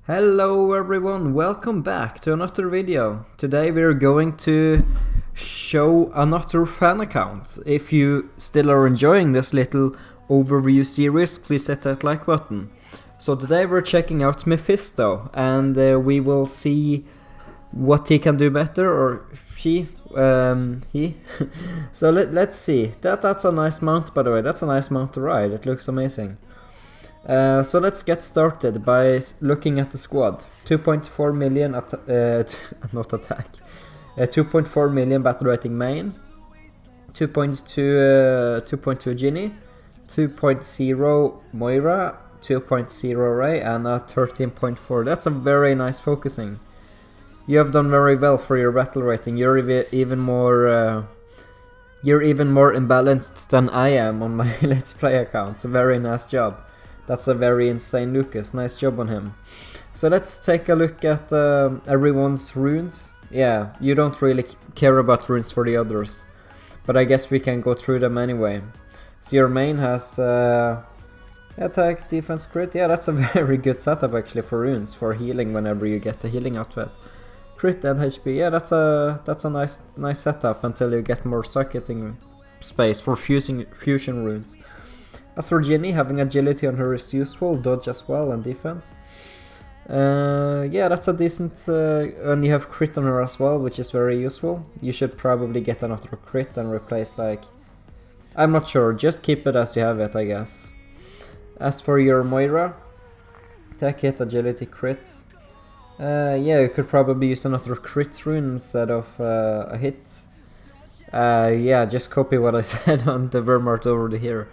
Hello everyone, welcome back to another video. Today we're going to show another fan account. If you still are enjoying this little overview series, please hit that like button. So today we're checking out MEFISTO and we will see what he can do better, or she, he. So let's see. That's a nice mount, by the way. That's a nice mount to ride. It looks amazing. So let's get started by looking at the squad. 2.4 million not attack. 2.4 million battle rating main. 2.2 Ginny. 2.0 Moira. 2.0 Ray and a 13.4. That's a very nice focusing. You have done very well for your battle rating. You're even more imbalanced than I am on my Let's Play account. So very nice job. That's a very insane Lucas. Nice job on him. So let's take a look at everyone's runes. Yeah, you don't really care about runes for the others, but I guess we can go through them anyway. So your main has attack, defense, crit. Yeah, that's a very good setup actually for runes, for healing whenever you get the healing outfit. Crit and HP. Yeah, that's a nice setup until you get more circuiting space for fusion runes. As for Ginny, having agility on her is useful, dodge as well, and defense. Yeah, that's a decent, and you have crit on her as well, which is very useful. You should probably get another crit and replace, like, I'm not sure, just keep it as you have it, I guess. As for your Moira, attack, hit, agility, crit. Yeah, you could probably use another crit rune instead of a hit. Yeah, just copy what I said on the Vermart over here.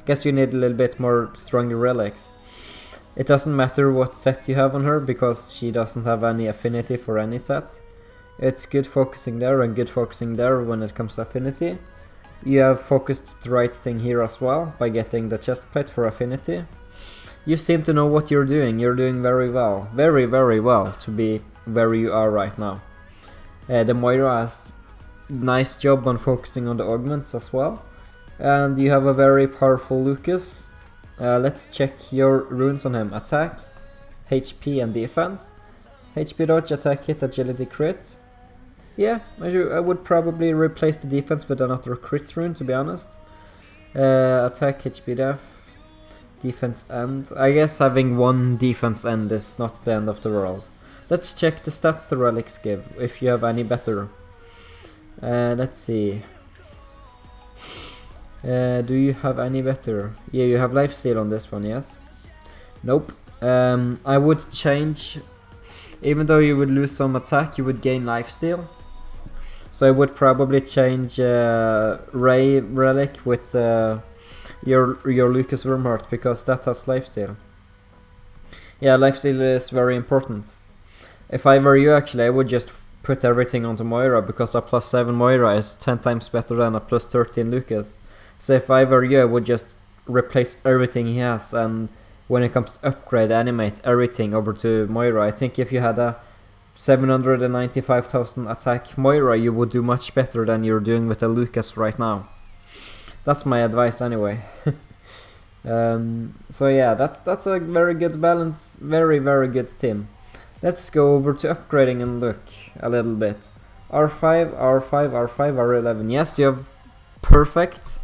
Guess you need a little bit more stronger relics. It doesn't matter what set you have on her because she doesn't have any affinity for any set. It's good focusing there and good focusing there when it comes to affinity. You have focused the right thing here as well by getting the chest plate for affinity. You seem to know what you're doing. You're doing very well. Very, very well to be where you are right now. The Moira has nice job on focusing on the augments as well. And you have a very powerful Lucas. Let's check your runes on him. Attack, HP and defense. HP dodge, attack, hit, agility, crit. Yeah, I would probably replace the defense with another crit rune, to be honest. Attack, HP def, defense end. I guess having one defense end is not the end of the world. Let's check the stats the relics give, if you have any better. Let's see. Do you have any better? Yeah, you have lifesteal on this one, yes? Nope. I would change, even though you would lose some attack, you would gain lifesteal. So I would probably change Ray relic with your Lucas Vermart because that has lifesteal. Yeah, lifesteal is very important. If I were you, actually, I would just put everything onto Moira because a +7 Moira is 10 times better than a +13 Lucas. So if I were you, I would just replace everything he has, and when it comes to upgrade, animate everything over to Moira. I think if you had a 795,000 attack Moira, you would do much better than you're doing with a Lucas right now. That's my advice anyway. So yeah, that's a very good balance, very, very good team. Let's go over to upgrading and look a little bit. R5, R5, R5, R11. Yes, you have perfect.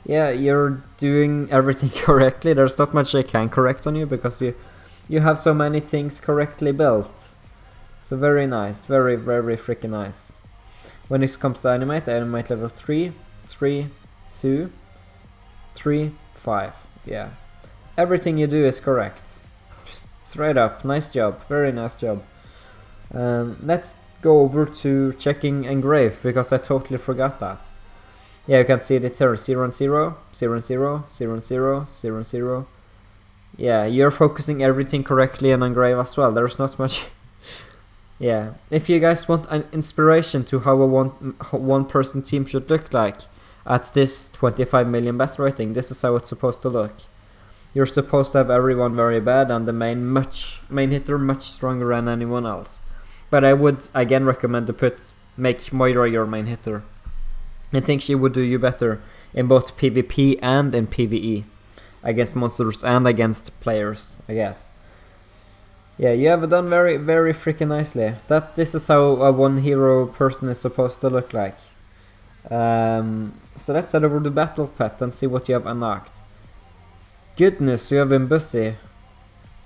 Yeah, you're doing everything correctly. There's not much I can correct on you because you have so many things correctly built. So very nice, very, very freaking nice. When it comes to animate level 3, 3, 2, 3, 5. Yeah, everything you do is correct. Straight up, nice job, very nice job. Let's go over to checking engrave because I totally forgot that. Yeah, you can see it here, 0 and 0, 0 and 0, 0 and 0, 0 and 0. Yeah, you're focusing everything correctly on engrave as well, there's not much. Yeah, if you guys want an inspiration to how a one person team should look like at this 25 million battle rating, this is how it's supposed to look. You're supposed to have everyone very bad and the main hitter much stronger than anyone else. But I would again recommend to make Moira your main hitter. I think she would do you better in both PvP and in PvE. Against monsters and against players, I guess. Yeah, you have done very, very freaking nicely. This is how a one hero person is supposed to look like. So let's head over to Battle Pet and see what you have unlocked. Goodness, you have been busy.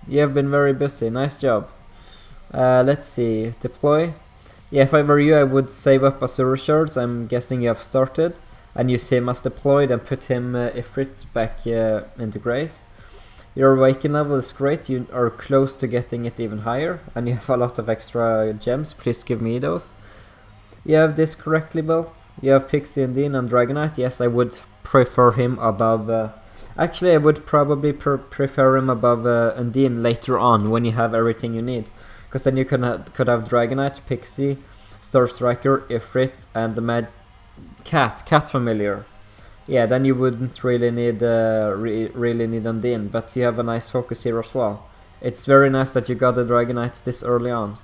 You have been very busy. Nice job. Let's see. Deploy. Yeah, if I were you, I would save up Azure shards. I'm guessing you have started. And use him as deployed and put him, Ifrit, back into Grace. Your awaken level is great. You are close to getting it even higher. And you have a lot of extra gems. Please give me those. You have this correctly built. You have Pixie and Dean and Dragonite. Yes, I would prefer him above... actually, I would probably prefer him above Undine later on when you have everything you need. Because then you could have Dragonite, Pixie, Star Striker, Ifrit, and the Cat Familiar. Yeah, then you wouldn't really need Undine, but you have a nice focus here as well. It's very nice that you got the Dragonite this early on.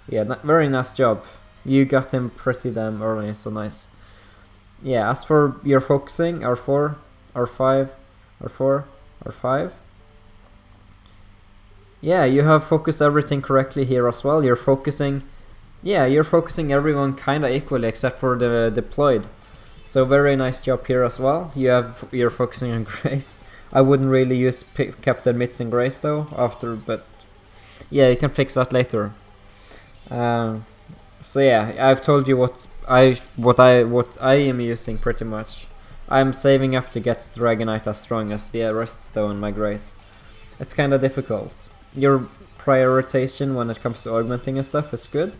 Yeah, very nice job. You got him pretty damn early, so nice. Yeah, as for your focusing, R4, R5, R4, R5. Yeah, you have focused everything correctly here as well. You're focusing everyone kinda equally except for the deployed. So very nice job here as well. You're focusing on Grace. I wouldn't really use Captain Mitz and Grace though but yeah, you can fix that later. So yeah, I've told you what I am using pretty much. I'm saving up to get Dragonite as strong as the rest though in my Grace. It's kinda difficult. Your prioritization when it comes to augmenting and stuff is good.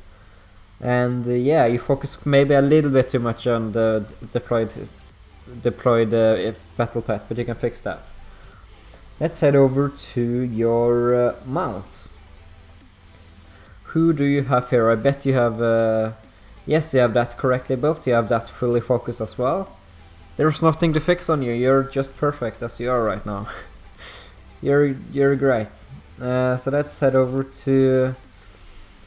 And yeah, you focus maybe a little bit too much on the deployed battle pet, but you can fix that. Let's head over to your mounts. Who do you have here? I bet you have... yes, you have that correctly built. You have that fully focused as well. There's nothing to fix on you. You're just perfect as you are right now. You're great. So let's head over to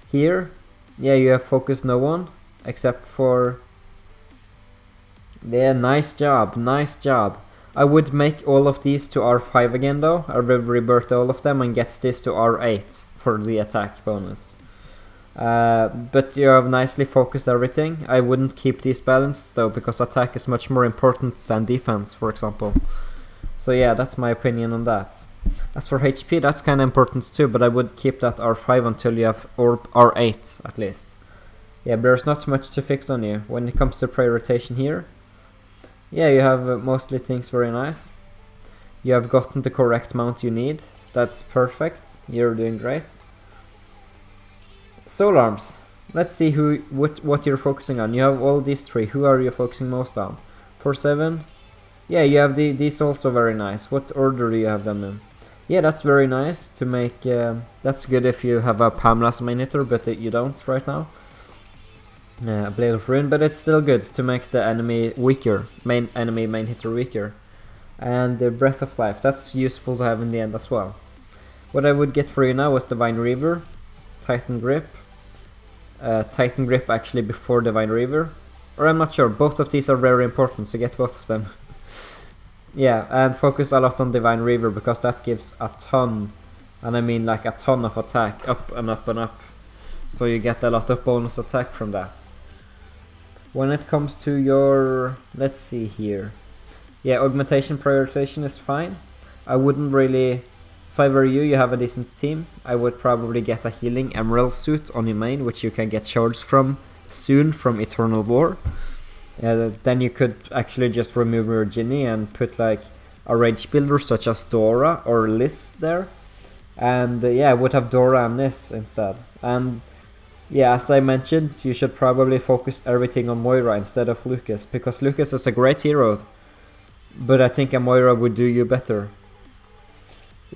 here. Yeah, you have focused no one except for... Yeah, nice job, nice job. I would make all of these to R5 again though. I will rebirth all of them and get this to R8 for the attack bonus. But you have nicely focused everything. I wouldn't keep these balanced though, because attack is much more important than defense, for example. So yeah, that's my opinion on that. As for HP, that's kind of important too, but I would keep that R5 until you have R8 at least. Yeah, but there's not much to fix on you. When it comes to prioritization here, yeah, you have mostly things very nice. You have gotten the correct mount you need. That's perfect. You're doing great. Soul Arms. Let's see what you're focusing on. You have all these three. Who are you focusing most on? 4-7. Yeah, you have these also very nice. What order do you have them in? Yeah, that's very nice to make... that's good if you have a Pamela's main hitter, but you don't right now. Blade of Rune, but it's still good to make the enemy weaker. Main hitter weaker. And the Breath of Life, that's useful to have in the end as well. What I would get for you now was Divine Reaver, Titan Grip. Titan Grip actually before Divine Reaver. Or I'm not sure, both of these are very important, so get both of them. Yeah, and focus a lot on Divine Reaver because that gives a ton, and I mean like a ton of attack, up and up and up. So you get a lot of bonus attack from that. When it comes to your, let's see here. Yeah, augmentation prioritization is fine. I wouldn't really, if I were you, you have a decent team. I would probably get a healing emerald suit on your main, which you can get shards from soon from Eternal War. Then you could actually just remove your Ginny and put like a rage builder such as Dora or Liz there. And yeah, I would have Dora and Liz instead. And yeah, as I mentioned, you should probably focus everything on Moira instead of Lucas, because Lucas is a great hero, but I think a Moira would do you better.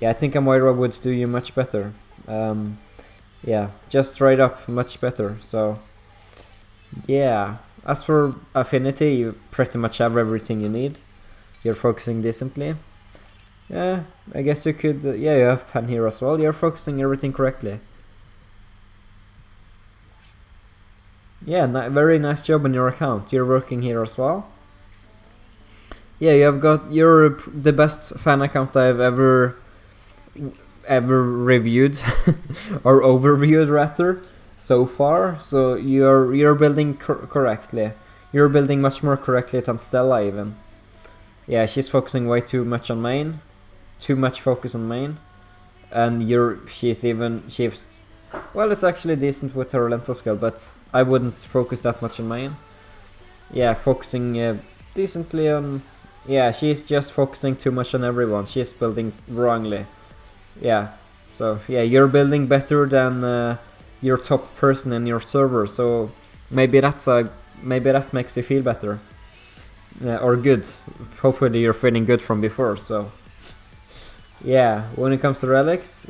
Yeah, I think a Moira would do you much better. Yeah, just straight up much better. So yeah, as for affinity, you pretty much have everything you need. You're focusing decently. Yeah, I guess you could, yeah, you have Pen here as well. You're focusing everything correctly. Yeah, very nice job on your account. You're working here as well. Yeah, you're the best fan account I've ever ever reviewed or overviewed rather so far. So you're building correctly. You're building much more correctly than Stella even. Yeah, she's focusing way too much on main. Too much focus on main. And she's well, it's actually decent with her lentil skill, but I wouldn't focus that much on main. Yeah, focusing decently on... Yeah, she's just focusing too much on everyone. She's building wrongly. Yeah, so yeah, you're building better than your top person in your server, so maybe that makes you feel better. Or good. Hopefully you're feeling good from before, so... Yeah, when it comes to relics,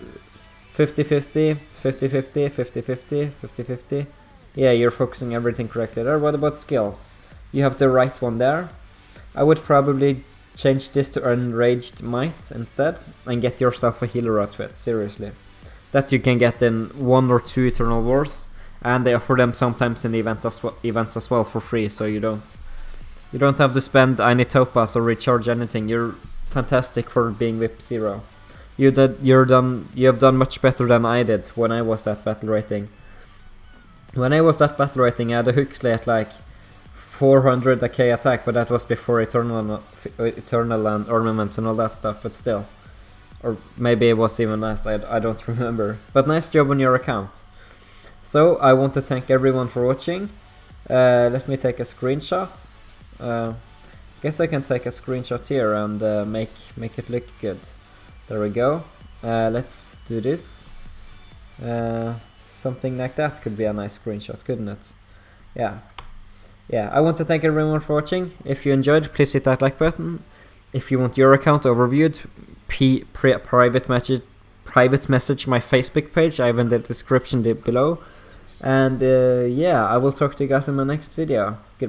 50-50, 50-50, 50-50, 50-50. Yeah, you're focusing everything correctly there. What about skills? You have the right one there. I would probably change this to Enraged Might instead and get yourself a healer outfit, seriously. That you can get in 1 or 2 Eternal Wars, and they offer them sometimes in the events as well for free, so you don't have to spend any topaz or recharge anything. You're fantastic for being VIP 0. You have done much better than I did when I was that battle rating. When I was that battle rating, I had a Huxley at like 400 AK attack, but that was before Eternal and Ornaments and all that stuff, but still. Or maybe it was even less, I don't remember. But nice job on your account. So, I want to thank everyone for watching. Let me take a screenshot. Guess I can take a screenshot here and make it look good. There we go. Let's do this. Something like that could be a nice screenshot, couldn't it? Yeah. Yeah, I want to thank everyone for watching. If you enjoyed, please hit that like button. If you want your account overviewed, private message my Facebook page. I have in the description below. And yeah, I will talk to you guys in my next video.